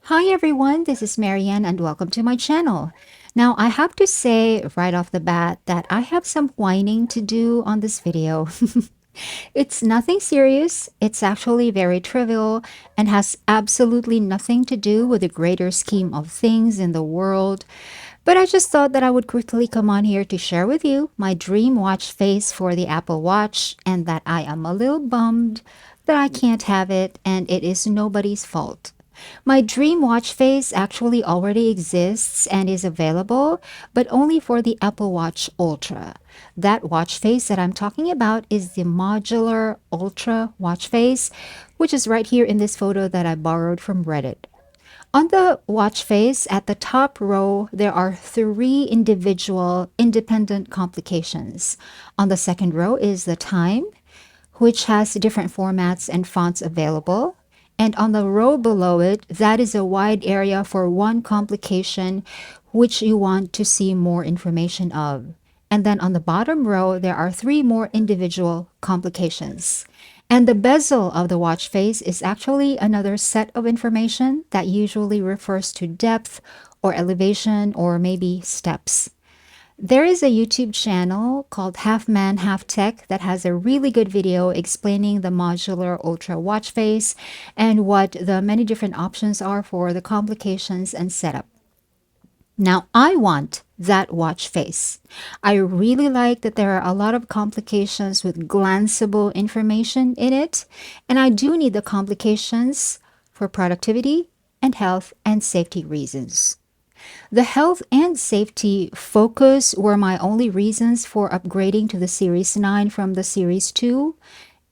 Hi everyone, this is Marianne and welcome to my channel. Now I have to say right off the bat that I have some whining to do on this video. It's nothing serious, it's actually very trivial and has absolutely nothing to do with the greater scheme of things in the world. But I just thought that I would quickly come on here to share with you my dream watch face for the Apple Watch and that I am a little bummed that I can't have it and it is nobody's fault. My dream watch face actually already exists and is available, but only for the Apple Watch Ultra. That watch face that I'm talking about is the modular Ultra watch face, which is right here in this photo that I borrowed from Reddit. On the watch face, at the top row, there are three individual independent complications. On the second row is the time, which has different formats and fonts available. And on the row below it, that is a wide area for one complication which you want to see more information of. And then on the bottom row, there are three more individual complications. And the bezel of the watch face is actually another set of information that usually refers to depth or elevation or maybe steps. There is a YouTube channel called Half Man, Half Tech that has a really good video explaining the modular Ultra watch face and what the many different options are for the complications and setup. Now, I want that watch face. I really like that there are a lot of complications with glanceable information in it, and I do need the complications for productivity and health and safety reasons. The health and safety focus were my only reasons for upgrading to the Series 9 from the Series 2.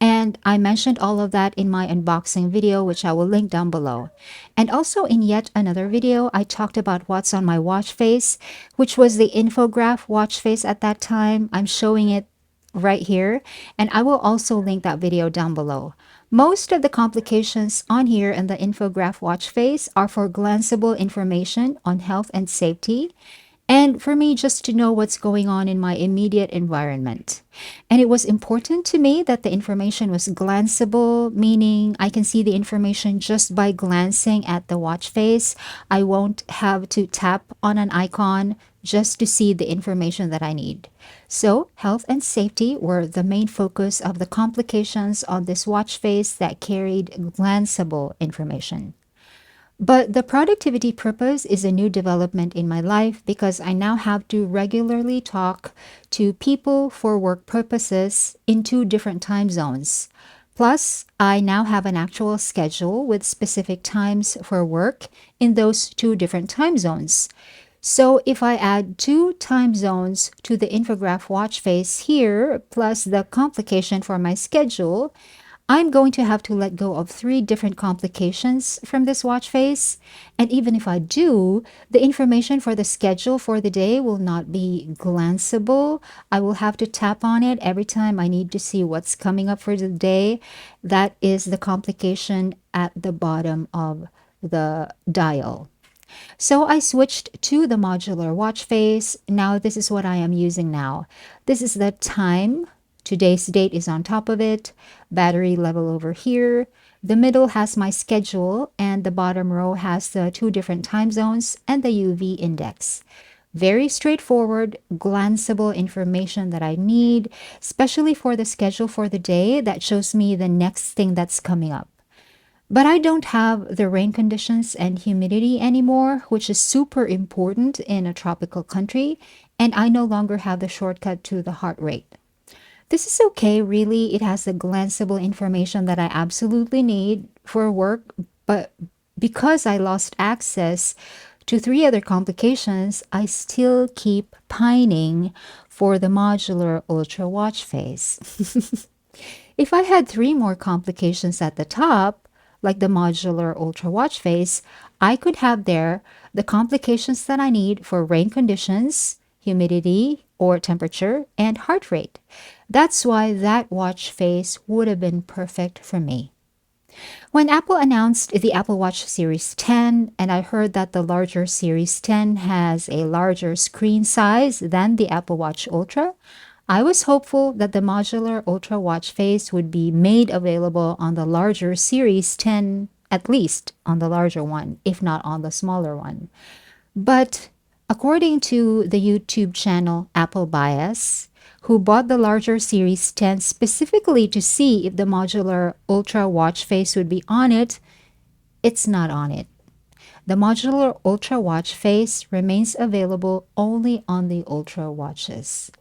And I mentioned all of that in my unboxing video, which I will link down below. And also in yet another video, I talked about what's on my watch face, which was the infograph watch face at that time. I'm showing it right here, and I will also link that video down below. Most of the complications on here in the infograph watch face are for glanceable information on health and safety, and for me just to know what's going on in my immediate environment. And it was important to me that the information was glanceable, meaning I can see the information just by glancing at the watch face. I won't have to tap on an icon just to see the information that I need. So, health and safety were the main focus of the complications on this watch face that carried glanceable information. But the productivity purpose is a new development in my life because I now have to regularly talk to people for work purposes in two different time zones. Plus, I now have an actual schedule with specific times for work in those two different time zones. So if I add two time zones to the infograph watch face here, plus the complication for my schedule, I'm going to have to let go of three different complications from this watch face. And even if I do, the information for the schedule for the day will not be glanceable. I will have to tap on it every time I need to see what's coming up for the day. That is the complication at the bottom of the dial. So I switched to the modular watch face. Now this is what I am using now. This is the time. Today's date is on top of it. Battery level over here. The middle has my schedule and the bottom row has the two different time zones and the UV index. Very straightforward, glanceable information that I need, especially for the schedule for the day that shows me the next thing that's coming up. But I don't have the rain conditions and humidity anymore, which is super important in a tropical country, and I no longer have the shortcut to the heart rate. This is okay, really. It has the glanceable information that I absolutely need for work, but because I lost access to three other complications, I still keep pining for the modular Ultra watch face. If I had three more complications at the top, like the modular Ultra watch face, I could have there the complications that I need for rain conditions, humidity or temperature, and heart rate. That's why that watch face would have been perfect for me. When Apple announced the Apple Watch Series 10, and I heard that the larger Series 10 has a larger screen size than the Apple Watch Ultra, I was hopeful that the modular Ultra watch face would be made available on the larger Series 10 at least on the larger one, if not on the smaller one. But according to the YouTube channel Apple Bias, who bought the larger Series 10 specifically to see if the modular Ultra watch face would be on it, it's not on it. The modular Ultra watch face remains available only on the Ultra watches.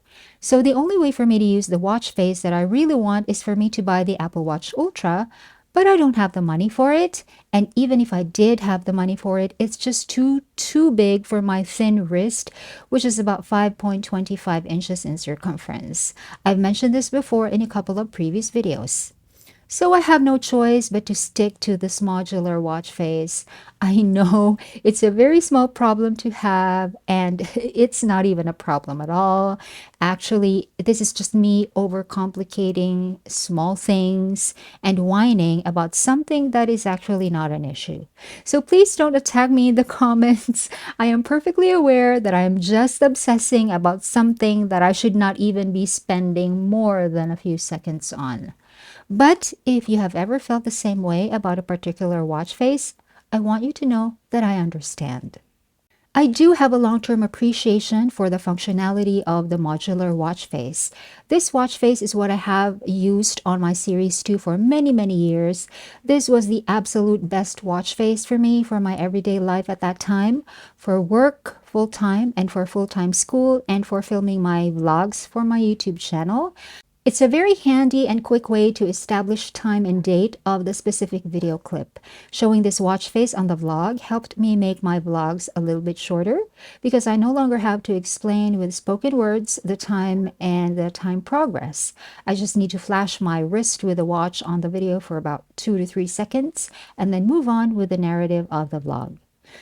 So the only way for me to use the watch face that I really want is for me to buy the Apple Watch Ultra, but I don't have the money for it. And even if I did have the money for it, it's just too big for my thin wrist, which is about 5.25 inches in circumference. I've mentioned this before in a couple of previous videos. So I have no choice but to stick to this modular watch face. I know it's a very small problem to have, and it's not even a problem at all. Actually, this is just me overcomplicating small things and whining about something that is actually not an issue. So please don't attack me in the comments. I am perfectly aware that I am just obsessing about something that I should not even be spending more than a few seconds on. But if you have ever felt the same way about a particular watch face, I want you to know that I understand. I do have a long-term appreciation for the functionality of the modular watch face. This watch face is what I have used on my Series 2 for many years. This was the absolute best watch face for me for my everyday life at that time, for work full-time and for full-time school and for filming my vlogs for my YouTube channel. It's a very handy and quick way to establish time and date of the specific video clip. Showing this watch face on the vlog helped me make my vlogs a little bit shorter because I no longer have to explain with spoken words the time and the time progress. I just need to flash my wrist with the watch on the video for about 2 to 3 seconds and then move on with the narrative of the vlog.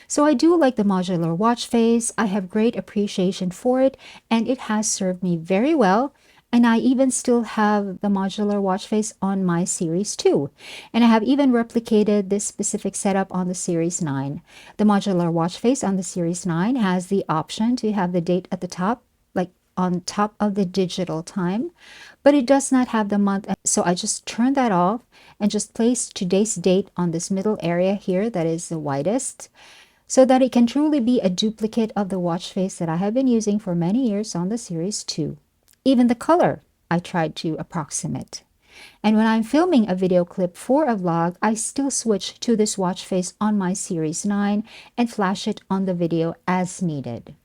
So I do like the modular watch face. I have great appreciation for it and it has served me very well. And I even still have the modular watch face on my Series 2. And I have even replicated this specific setup on the Series 9. The modular watch face on the Series 9 has the option to have the date at the top, like on top of the digital time, but it does not have the month. So I just turn that off and just place today's date on this middle area here that is the widest, so that it can truly be a duplicate of the watch face that I have been using for many years on the Series 2. Even the color I tried to approximate. And when I'm filming a video clip for a vlog, I still switch to this watch face on my Series 9 and flash it on the video as needed.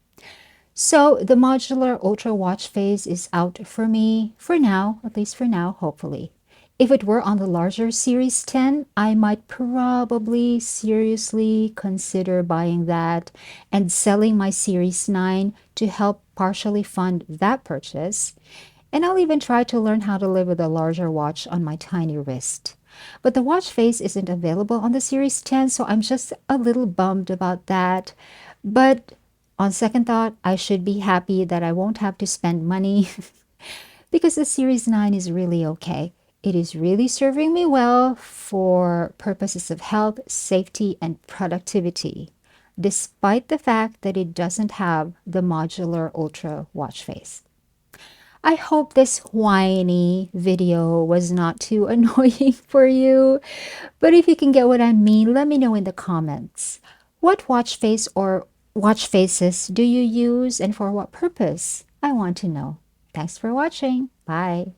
So the modular Ultra watch face is out for me for now, at least for now, hopefully. If it were on the larger Series 10, I might probably seriously consider buying that and selling my Series 9 to help partially fund that purchase. And I'll even try to learn how to live with a larger watch on my tiny wrist. But the watch face isn't available on the Series 10, so I'm just a little bummed about that. But on second thought, I should be happy that I won't have to spend money because the Series 9 is really okay. It is really serving me well for purposes of health, safety, and productivity, despite the fact that it doesn't have the modular Ultra watch face. I hope this whiny video was not too annoying for you, but if you can get what I mean, let me know in the comments. What watch face or watch faces do you use and for what purpose? I want to know. Thanks for watching. Bye.